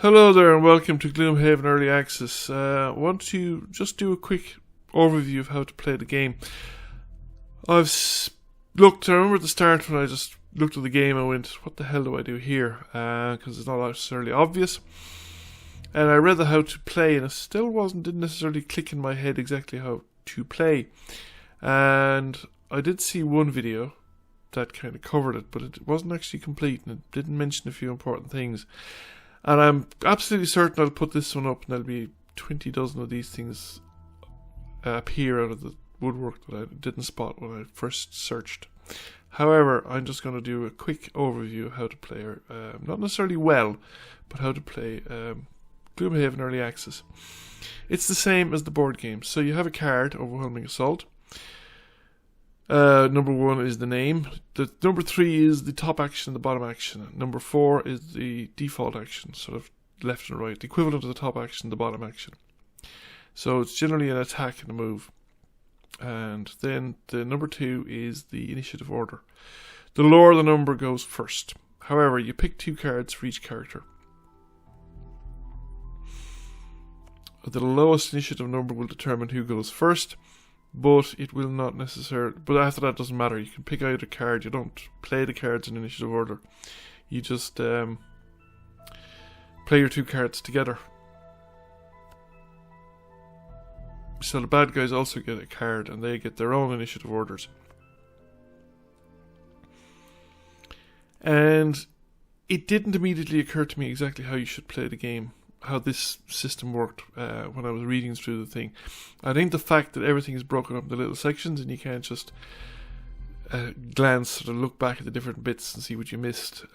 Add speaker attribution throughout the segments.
Speaker 1: Hello there and welcome to Gloomhaven Early Access. Want to just do a quick overview of how to play the game. I remember at the start when I just looked at the game I went, what the hell do I do here? Because it's not necessarily obvious. And I read the how to play and it still didn't necessarily click in my head exactly how to play. And I did see one video that kind of covered it, but it wasn't actually complete and it didn't mention a few important things. And I'm absolutely certain I'll put this one up and there'll be 20 dozen of these things appear out of the woodwork that I didn't spot when I first searched. However, I'm just going to do a quick overview of how to play, not necessarily well, but how to play Gloomhaven Early Access. It's the same as the board game. So you have a card, Overwhelming Assault. Number 1 is the name. The number 3 is the top action and the bottom action. Number 4 is the default action, sort of left and right, the equivalent of the top action and the bottom action. So it's generally an attack and a move. And then the number 2 is the initiative order. The lower the number goes first. However, you pick 2 cards for each character. The lowest initiative number will determine who goes first. But it will not necessarily. But after that, it doesn't matter. You can pick either card. You don't play the cards in initiative order. You just play your 2 cards together. So the bad guys also get a card, and they get their own initiative orders. And it didn't immediately occur to me exactly how you should play the game. How this system worked when I was reading through the thing. I think the fact that everything is broken up into little sections and you can't just glance, sort of look back at the different bits and see what you missed,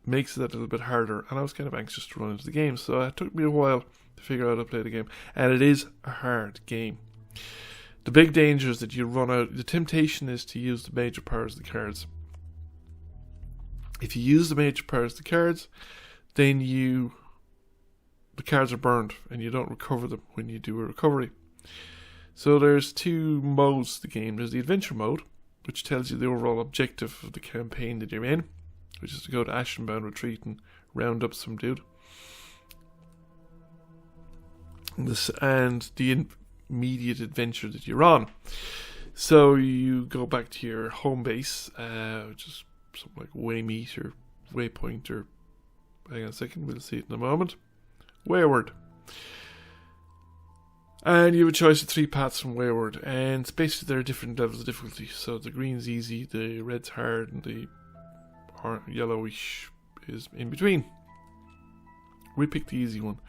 Speaker 1: makes it a little bit harder. And I was kind of anxious to run into the game, so it took me a while to figure out how to play the game. And it is a hard game. The big danger is that you run out. The temptation is to use the major powers of the cards. If you use the major powers of the cards, then the cards are burned and you don't recover them when you do a recovery. So there's 2 modes to the game. There's the adventure mode, which tells you the overall objective of the campaign that you're in, which is to go to Ashenbound Retreat and round up some dude. And the immediate adventure that you're on. So you go back to your home base, which is something like Waymeet or Waypoint or... Hang on a second, we'll see it in a moment. Wayward. And you have a choice of 3 paths from Wayward, and basically there are different levels of difficulty. So the green's easy, the red's hard, and the yellowish is in between. We picked the easy one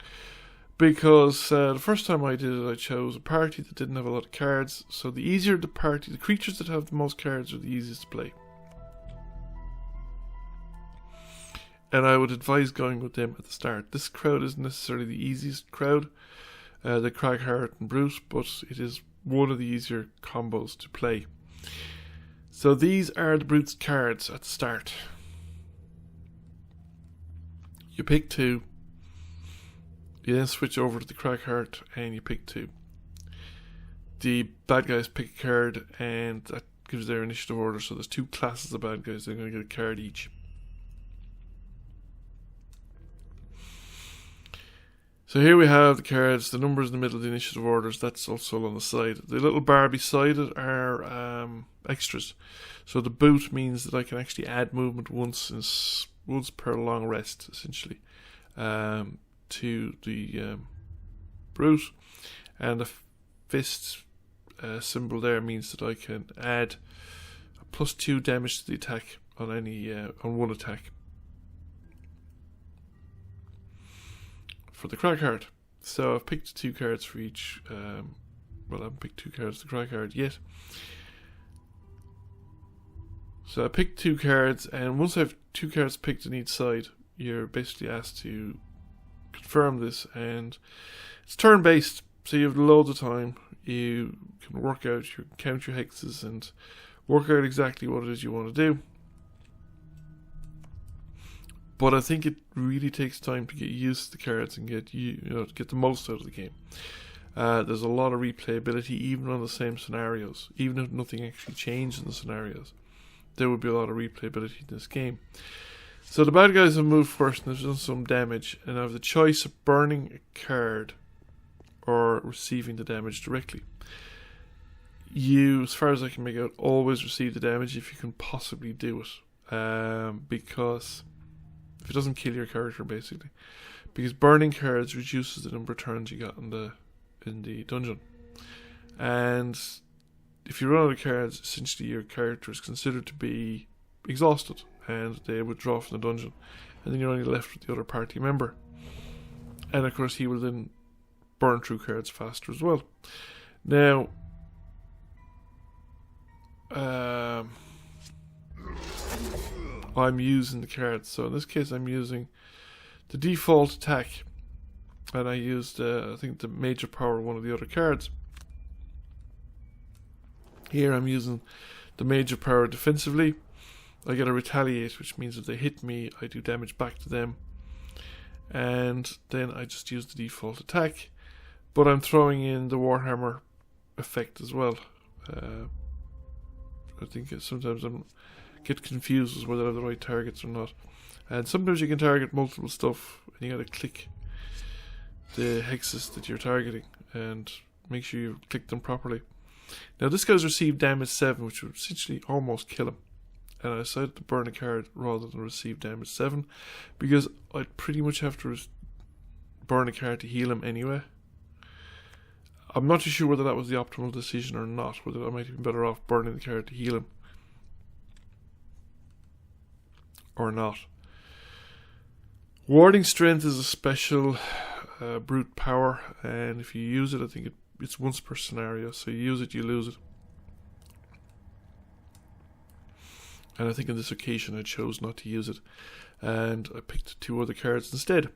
Speaker 1: because the first time I did it, I chose a party that didn't have a lot of cards. So the easier the party, the creatures that have the most cards are the easiest to play. And I would advise going with them at the start. This crowd isn't necessarily the easiest crowd, the Cragheart and Brute, but it is one of the easier combos to play. So these are the Brute's cards at the start. You pick 2. You then switch over to the Cragheart and you pick 2. The bad guys pick a card and that gives their initiative order. So there's 2 classes of bad guys. They're going to get a card each. So here we have the cards, the numbers in the middle of the initiative orders, that's also on the side. The little bar beside it are extras. So the boot means that I can actually add movement once per long rest, essentially, to the brute. And the fist symbol there means that I can add a +2 damage to the attack on on one attack. For the Cragheart. So I've picked 2 cards for each. I haven't picked 2 cards for the Cragheart yet. So I picked 2 cards, and once I have 2 cards picked on each side, you're basically asked to confirm this, and it's turn-based, so you have loads of time. You can count your hexes and work out exactly what it is you want to do. But I think it really takes time to get used to the cards and get the most out of the game. There's a lot of replayability even on the same scenarios. Even if nothing actually changed in the scenarios, there would be a lot of replayability in this game. So the bad guys have moved first and they've done some damage, and I have the choice of burning a card or receiving the damage directly. You, as far as I can make out, always receive the damage if you can possibly do it. Because if it doesn't kill your character, basically. Because burning cards reduces the number of turns you got in the dungeon. And if you run out of cards, essentially your character is considered to be exhausted and they withdraw from the dungeon. And then you're only left with the other party member. And of course he will then burn through cards faster as well. Now, I'm using the cards. So in this case I'm using the default attack. And I used, I think, the major power of one of the other cards. Here I'm using the major power defensively. I get a retaliate, which means if they hit me, I do damage back to them. And then I just use the default attack. But I'm throwing in the Warhammer effect as well. I think sometimes I get confused as whether they're the right targets or not. And sometimes you can target multiple stuff, and you gotta click the hexes that you're targeting and make sure you click them properly. Now this guy's received damage 7, which would essentially almost kill him. And I decided to burn a card rather than receive damage 7, because I'd pretty much have to burn a card to heal him anyway. I'm not too sure whether that was the optimal decision or not, whether I might have been better off burning the card to heal him or not. Warding Strength is a special brute power, and if you use it, I think it's once per scenario, so you use it, you lose it. And I think on this occasion I chose not to use it, and I picked 2 other cards instead.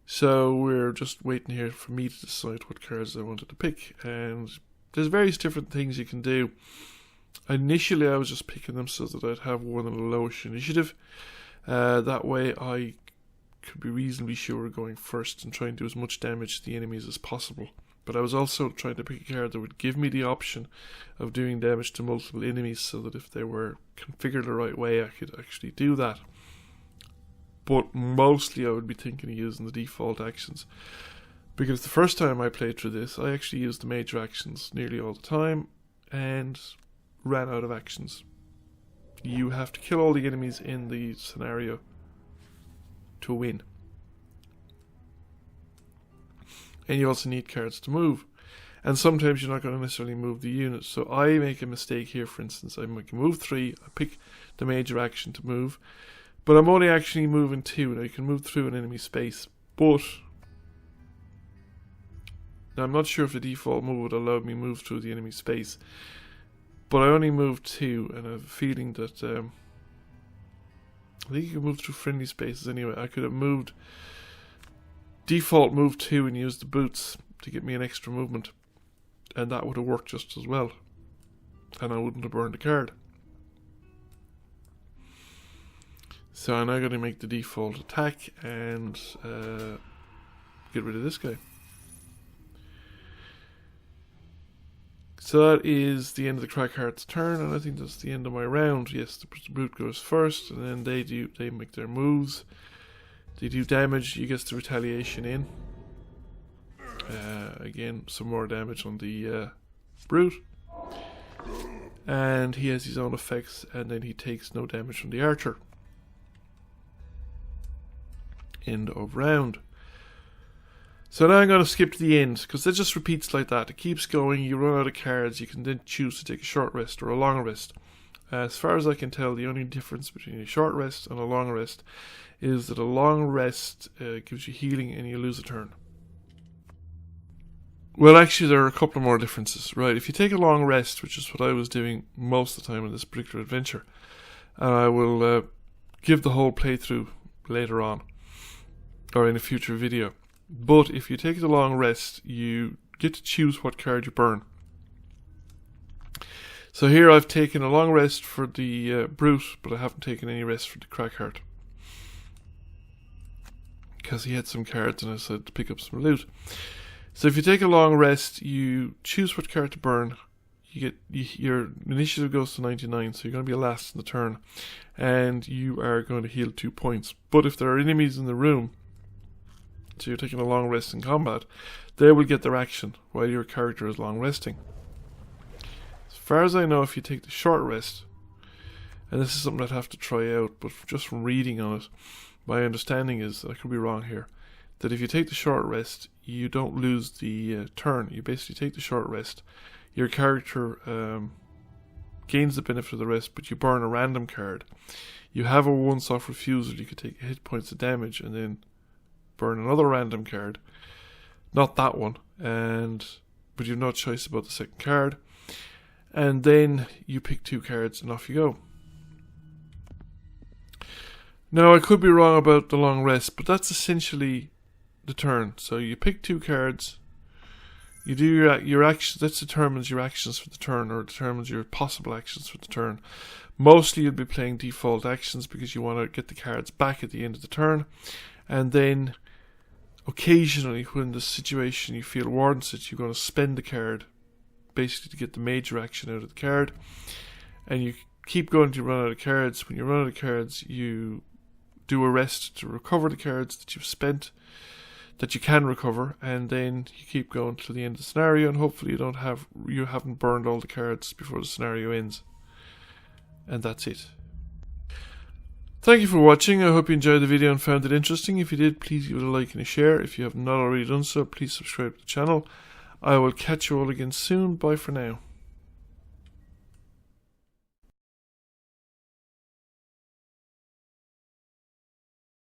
Speaker 1: So we're just waiting here for me to decide what cards I wanted to pick, and there's various different things you can do. Initially I was just picking them so that I'd have one on the lowest initiative. That way I could be reasonably sure of going first and try and do as much damage to the enemies as possible. But I was also trying to pick a card that would give me the option of doing damage to multiple enemies, so that if they were configured the right way I could actually do that. But mostly I would be thinking of using the default actions, because the first time I played through this I actually used the major actions nearly all the time and ran out of actions. You have to kill all the enemies in the scenario to win. And you also need cards to move. And sometimes you're not going to necessarily move the units. So I make a mistake here, for instance. I make a move 3, I pick the major action to move, but I'm only actually moving 2. Now you can move through an enemy space, but now I'm not sure if the default move would allow me to move through the enemy space. But I only moved 2, and I have a feeling that I think you can move through friendly spaces anyway. I could have moved default move 2 and used the boots to get me an extra movement, and that would have worked just as well, and I wouldn't have burned a card. So I'm now going to make the default attack and get rid of this guy. So that is the end of the Crackheart's turn, and I think that's the end of my round. Yes, the brute goes first, and then they make their moves. They do damage. He gets the retaliation in. Again, some more damage on the brute, and he has his own effects, and then he takes no damage from the archer. End of round. So now I'm going to skip to the end, because it just repeats like that. It keeps going, you run out of cards, you can then choose to take a short rest or a long rest. As far as I can tell, the only difference between a short rest and a long rest is that a long rest gives you healing and you lose a turn. Well, actually there are a couple more differences. Right, if you take a long rest, which is what I was doing most of the time in this particular adventure, and I will give the whole playthrough later on, or in a future video. But if you take the long rest, you get to choose what card you burn. So here I've taken a long rest for the brute, but I haven't taken any rest for the Crackheart, because he had some cards and I decided to pick up some loot. So if you take a long rest, you choose what card to burn, your initiative goes to 99, so you're going to be last in the turn, and you are going to heal 2 points. But if there are enemies in the room, so you're taking a long rest in combat, they will get their action while your character is long resting. As far as I know, if you take the short rest, and this is something I'd have to try out, but just from reading on it, my understanding is, I could be wrong here, that if you take the short rest, you don't lose the turn. You basically take the short rest. Your character gains the benefit of the rest, but you burn a random card. You have a once-off refusal. You could take hit points of damage and then burn another random card. Not that one, but you've no choice about the second card. And then you pick 2 cards and off you go. Now, I could be wrong about the long rest, but that's essentially the turn. So you pick 2 cards, you do your actions. That determines your actions for the turn, or determines your possible actions for the turn. Mostly you'll be playing default actions because you want to get the cards back at the end of the turn, and then occasionally when the situation you feel warrants it, you're going to spend the card basically to get the major action out of the card, and you keep going to run out of cards. When you run out of cards, you do a rest to recover the cards that you've spent, that you can recover, and then you keep going to the end of the scenario, and hopefully you haven't burned all the cards before the scenario ends. And that's it. Thank you for watching. I hope you enjoyed the video and found it interesting. If you did, please give it a like and a share. If you have not already done so, please subscribe to the channel. I will catch you all again soon. Bye for now.